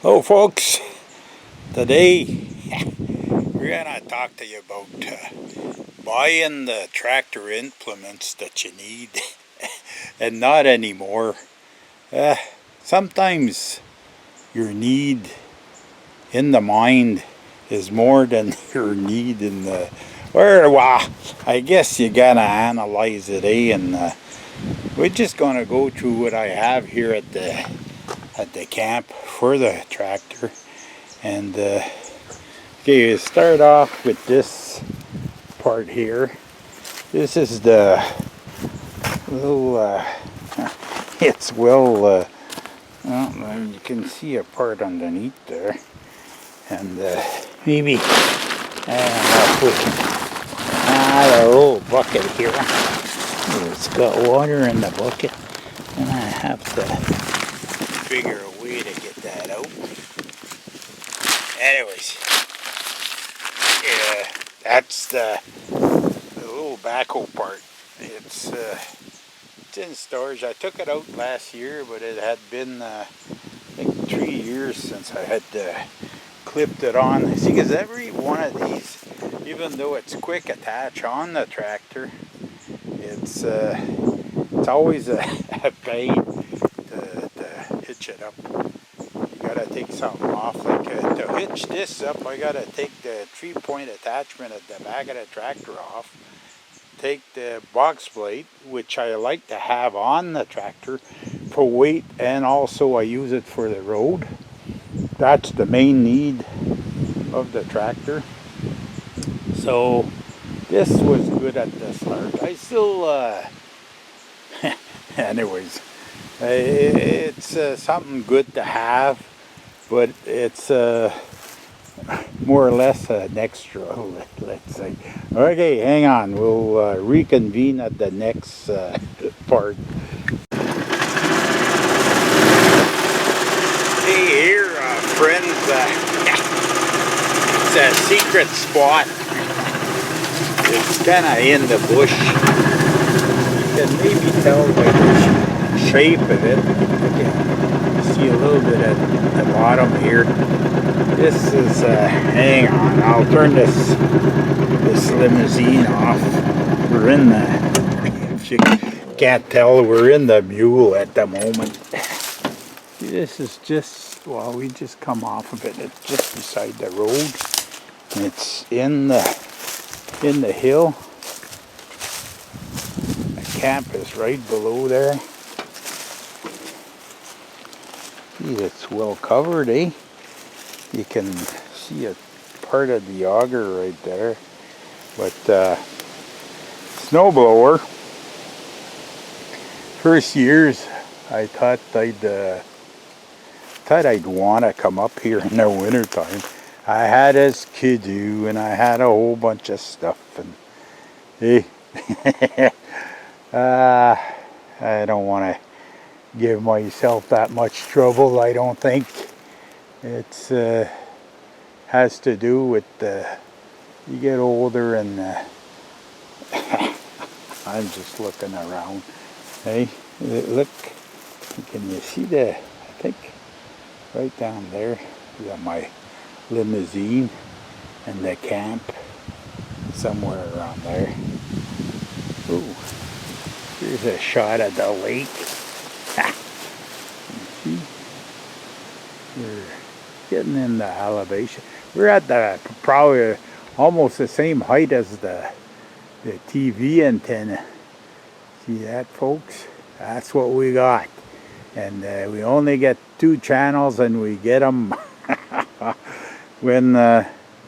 Hello folks, today we're going to talk to you about buying the tractor implements that you need and not anymore. Sometimes your need in the mind is more than your need in the, well, I guess you got to analyze it, and we're just going to go through what I have here at the camp for the tractor. And okay, you start off with this part here. This is the little it's well, you can see a part underneath there, and maybe I don't know if we can a little bucket here. It's got water in the bucket, and I have to figure a way to get that out. Anyways, yeah, that's the little backhoe part. It's in storage. I took it out last year, but it had been I think 3 years since I had clipped it on. See, because every one of these, even though it's quick attach on the tractor, it's always a pain to hitch it up. You gotta take something off. Like to hitch this up, I gotta take the 3-point attachment at the back of the tractor off. Take the box plate, which I like to have on the tractor for weight, and also I use it for the road. That's the main need of the tractor. So this was good at the start. I still anyways, it's something good to have, but it's more or less an extra, let's say. Okay, hang on, we'll reconvene at the next part. Hey, here, friends, it's a secret spot. It's kind of in the bush. You can maybe tell by the shape of it. You can see a little bit at the bottom here. This is, hang on, I'll turn this limousine off. We're in the, if you can't tell, we're in the mule at the moment. This is just, well, we just come off of it. It's just beside the road. It's in the hill. The camp is right below there. See, it's well covered, eh? You can see a part of the auger right there. But snowblower. First years, I thought I'd want to come up here in the wintertime. I had a skidoo and I had a whole bunch of stuff, and hey, I don't want to give myself that much trouble. I don't think. It's has to do with you get older, and I'm just looking around. Hey, look, can you see I think right down there, we got my limousine and the camp somewhere around there. Ooh, here's a shot of the lake. You see? We're getting in the elevation. We're at the probably almost the same height as the TV antenna. See that, folks? That's what we got. And we only get 2 channels, and we get them when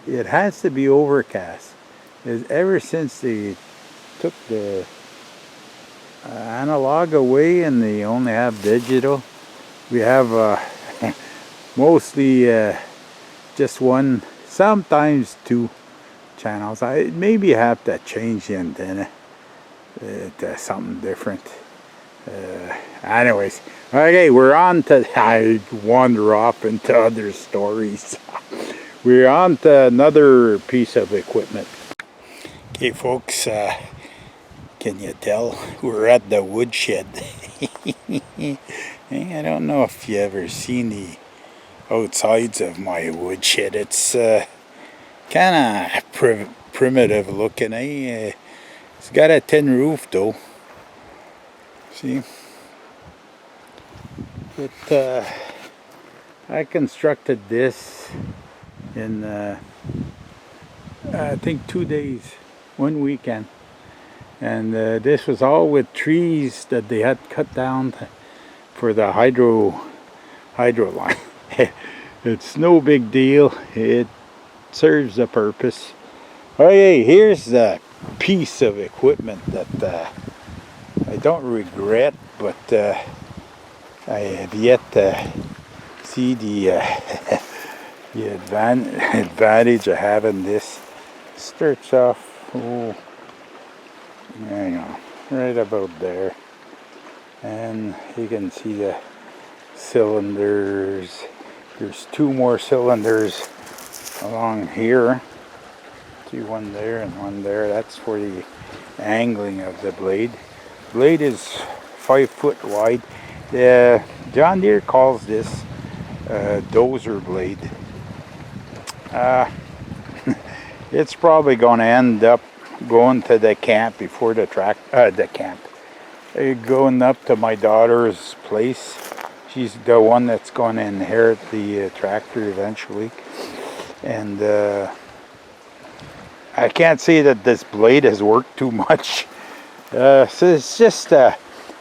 it has to be overcast. Ever since they took the analog away and they only have digital, we have mostly just 1, sometimes 2 channels. I maybe have to change the antenna to something different. Anyways, okay, we're on to, I wander off into other stories. We're on to another piece of equipment. Okay, folks, can you tell we're at the woodshed? I don't know if you ever seen outsides of my woodshed. It's kind of primitive looking, eh? It's got a tin roof though. See? I constructed this in I think 2 days, one weekend. And this was all with trees that they had cut down for the hydro line. It's no big deal. It serves a purpose. Oh, hey, here's a piece of equipment that I don't regret, but I have yet to see the the advantage of having this. Starts off, oh, there you go, right about there, and you can see the cylinders. There's 2 more cylinders along here. See, one there and one there. That's for the angling of the blade. Blade is 5 foot wide. The John Deere calls this dozer blade. It's probably going to end up going to the camp before the camp. Going up to my daughter's place. She's the one that's going to inherit the tractor eventually. And I can't say that this blade has worked too much. So it's just a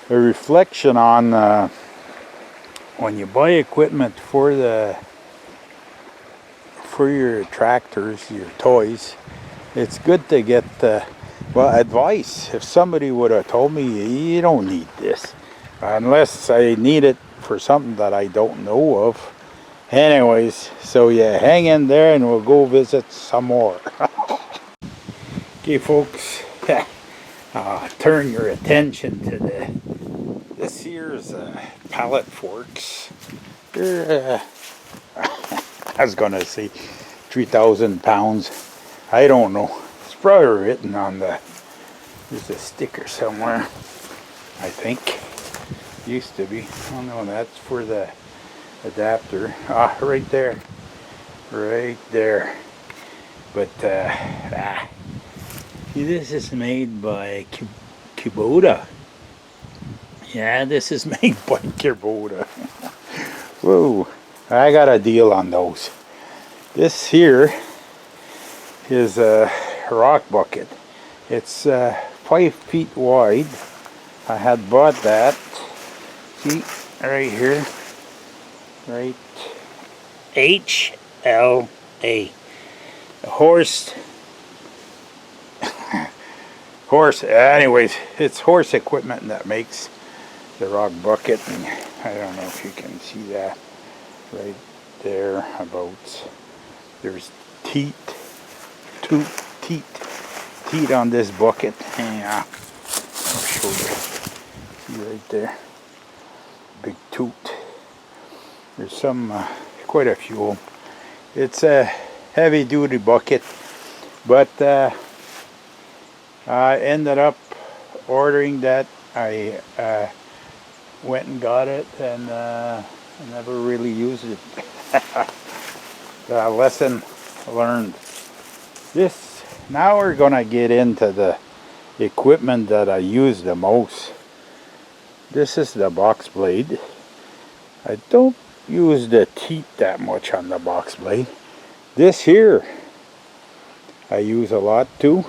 reflection on when you buy equipment for your tractors, your toys. It's good to get advice. If somebody would have told me, you don't need this, unless I need it for something that I don't know of. Anyways, so yeah, hang in there and we'll go visit some more. Okay, folks, turn your attention to this here's pallet forks. They're, I was gonna say 3,000 pounds. I don't know. It's probably written on there's a sticker somewhere, I think. Used to be. Oh no, that's for the adapter. Ah, right there. Right there. But, see, this is made by Kubota. Yeah, this is made by Kubota. Whoa, I got a deal on those. This here is a rock bucket. It's 5 feet wide. I had bought that. See, right here. Right. HLA. Anyways, it's horse equipment that makes the rock bucket. And I don't know if you can see that right there about. There's teat on this bucket. Yeah, I'll show you. See right there, big toot. There's some, quite a few of them. It's a heavy-duty bucket, but I ended up ordering that. I went and got it, and I never really used it. Lesson learned. Now we're gonna get into the equipment that I use the most. This is the box blade. I don't use the teeth that much on the box blade. This here I use a lot too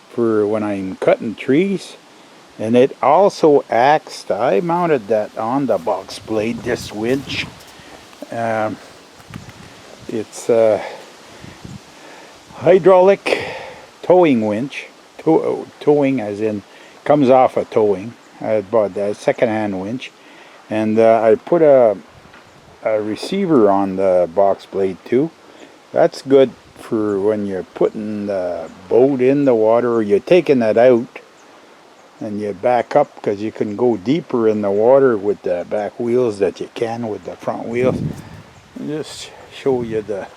for when I'm cutting trees, and it also acts, I mounted that on the box blade, this winch. It's a hydraulic towing winch, towing as in comes off a towing. I bought that second-hand winch, and I put a receiver on the box blade too. That's good for when you're putting the boat in the water, or you're taking it out and you back up, because you can go deeper in the water with the back wheels that you can with the front wheels. Just show you the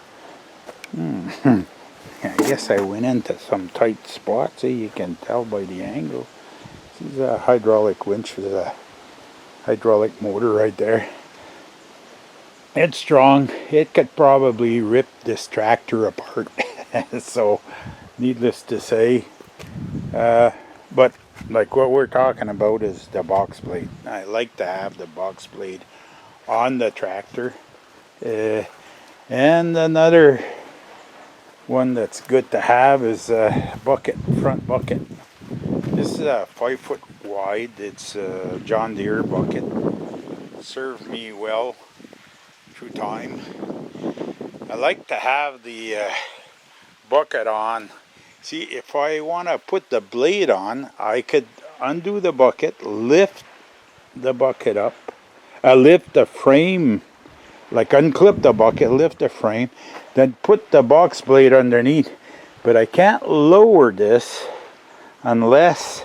I guess I went into some tight spots. See, you can tell by the angle. This is a hydraulic winch with a hydraulic motor right there. It's strong. It could probably rip this tractor apart. So, needless to say, but like what we're talking about is the box blade. I like to have the box blade on the tractor. And another one that's good to have is a bucket, front bucket. This is a 5 foot wide. It's a John Deere bucket. Served me well through time. I like to have the bucket on. See, if I want to put the blade on, I could undo the bucket, lift the bucket up, lift the frame, like unclip the bucket, lift the frame, then put the box blade underneath. But I can't lower this unless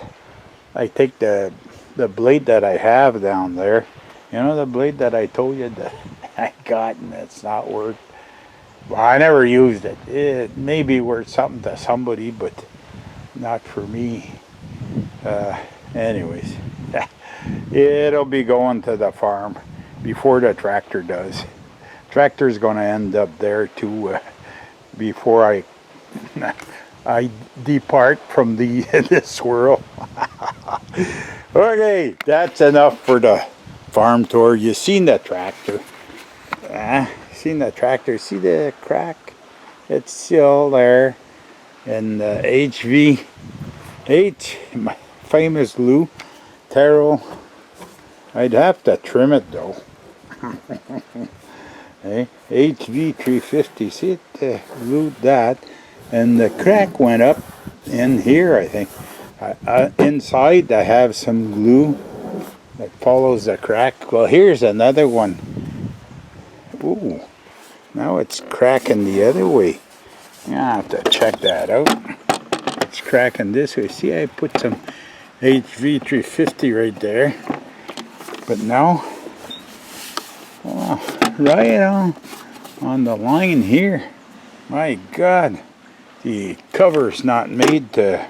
I take the blade that I have down there. You know, the blade that I told you that I got and it's not worth. Well, I never used it. It may be worth something to somebody, but not for me. Anyways, it'll be going to the farm before the tractor does. Tractor's going to end up there too before I depart from this world. Okay, that's enough for the farm tour. You seen the tractor? Seen the tractor? See the crack? It's still there. And the HV8, my famous glue, Terrell. I'd have to trim it though. Hey, HV350. See it glued that, and the crack went up in here. I think inside I have some glue that follows the crack. Well, here's another one. Ooh, now it's cracking the other way. Yeah, I have to check that out. It's cracking this way. See, I put some HV350 right there. But now, oh, right on the line here. My God, the cover's not made to.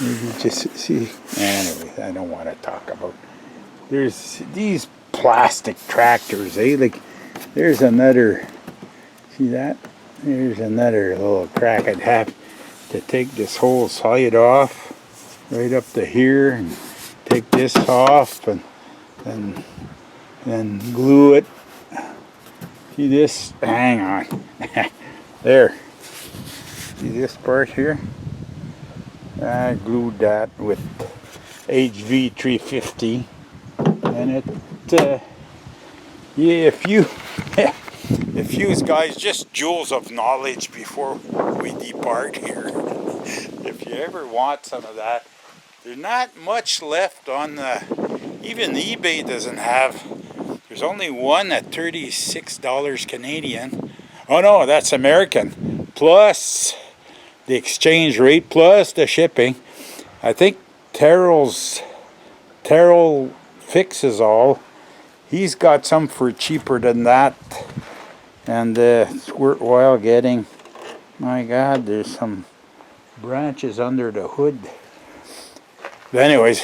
You just see. Anyways, I don't want to talk about. There's these plastic tractors, eh? Like, there's another. See that? There's another little crack. I'd have to take this whole side off, right up to here, and take this off, and then glue it. See this? Hang on. There. See this part here? I glued that with HV350, and it. Yeah, if you guys, just jewels of knowledge before we depart here. If you ever want some of that, there's not much left on the. Even eBay doesn't have. There's only one at $36 Canadian. Oh no, that's American. Plus the exchange rate, plus the shipping. I think Terrell fixes all. He's got some for cheaper than that. And it's worthwhile getting. My God, there's some branches under the hood. But anyways,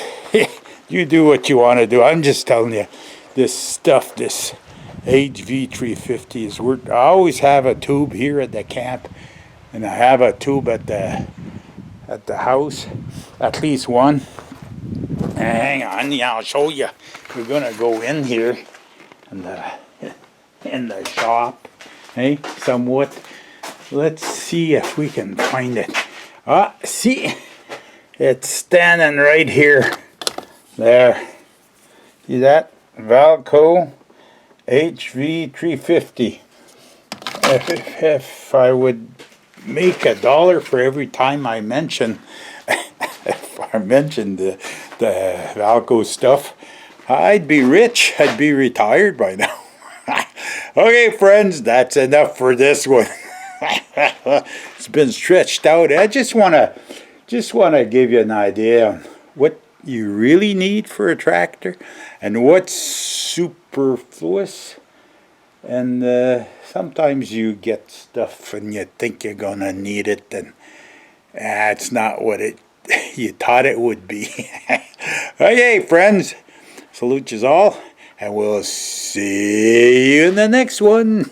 you do what you want to do. I'm just telling you, this stuff, this HV350 is worth. I always have a tube here at the camp, and I have a tube at the house, at least one. Hang on, yeah, I'll show you. We're gonna go in here in the shop, hey, somewhat. Let's see if we can find it. See, it's standing right here. There. See that? Valco HV350. If I would make $1 for every time I mention, if I mentioned the Valco stuff, I'd be rich. I'd be retired by now. Okay, friends, that's enough for this one. It's been stretched out. I just want to give you an idea on what you really need for a tractor and what's superfluous. And sometimes you get stuff and you think you're gonna need it, and it's not what you thought it would be. Okay, friends, salute you all. And we'll see you in the next one.